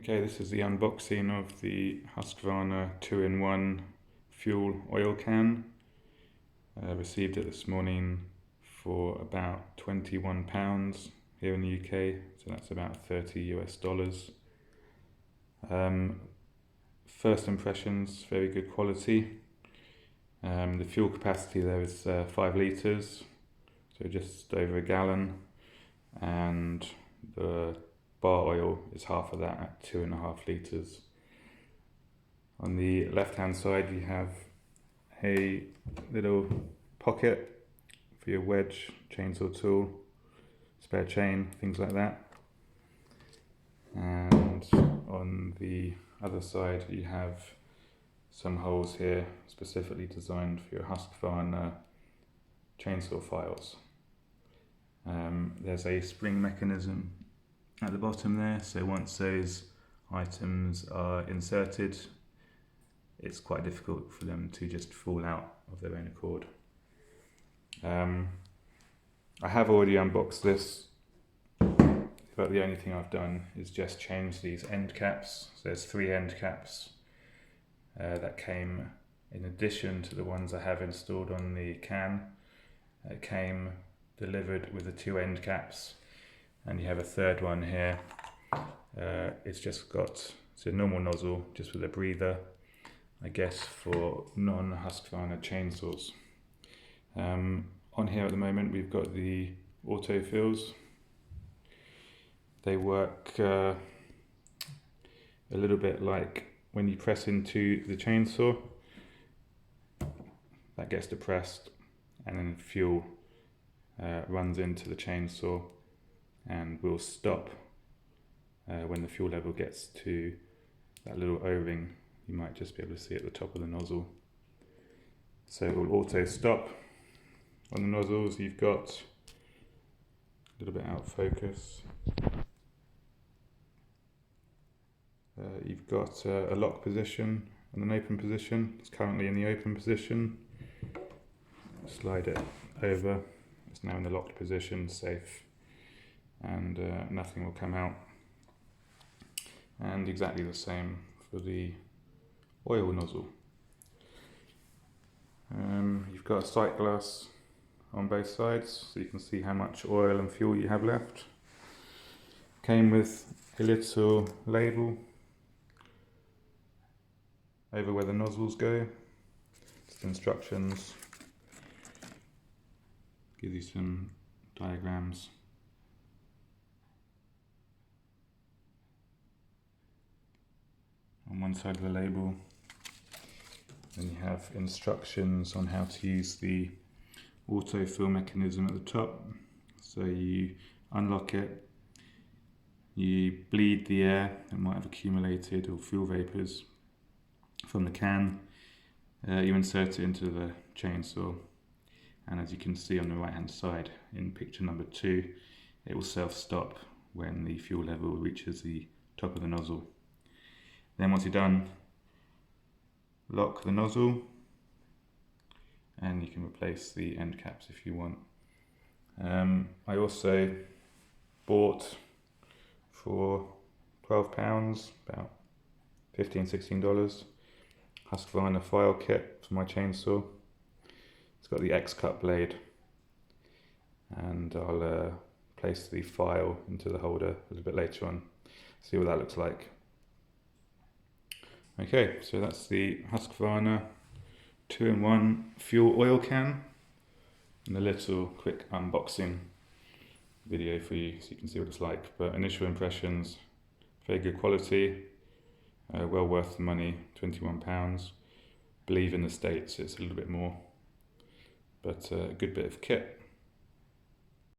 Okay, this is the unboxing of the Husqvarna 2-in-1 fuel oil can. I received it this morning for about £21 here in the UK, so that's about $30 US. First impressions, very good quality. The fuel capacity there is 5 litres, so just over a gallon, and the bar oil is half of that at 2.5 litres. On the left hand side you have a little pocket for your wedge, chainsaw tool, spare chain, things like that. And on the other side you have some holes here specifically designed for your Husqvarna chainsaw files. There's a spring mechanism at the bottom there, so once those items are inserted, it's quite difficult for them to just fall out of their own accord. I have already unboxed this, but the only thing I've done is just change these end caps. So there's 3 end caps that came in addition to the ones I have installed on the can. It came delivered with the 2 end caps, and you have a third one here. It's a normal nozzle just with a breather, I guess for non-Husqvarna chainsaws. On here at the moment we've got the auto fills. They work a little bit like when you press into the chainsaw, that gets depressed and then fuel runs into the chainsaw and will stop when the fuel level gets to that little O-ring. You might just be able to see at the top of the nozzle. So it will auto stop. On the nozzles you've got a little bit out of focus. You've got a lock position and an open position. It's currently in the open position. Slide it over. It's now in the locked position, safe, and nothing will come out. And exactly the same for the oil nozzle. You've got a sight glass on both sides so you can see how much oil and fuel you have left. Came with a little label over where the nozzles go. Just instructions, give you some diagrams. On one side of the label, then you have instructions on how to use the autofill mechanism at the top. So you unlock it, you bleed the air that might have accumulated or fuel vapours from the can, you insert it into the chainsaw, and as you can see on the right hand side in picture number 2, it will self-stop when the fuel level reaches the top of the nozzle. Then once you're done, lock the nozzle, and you can replace the end caps if you want. I also bought for £12, about $15–16, Husqvarna file kit for my chainsaw. It's got the X-cut blade, and I'll place the file into the holder a little bit later on, see what that looks like. Okay, so that's the Husqvarna 2-in-1 fuel oil can, and a little quick unboxing video for you so you can see what it's like. But initial impressions, very good quality, well worth the money, £21. Believe in the States it's a little bit more, but a good bit of kit.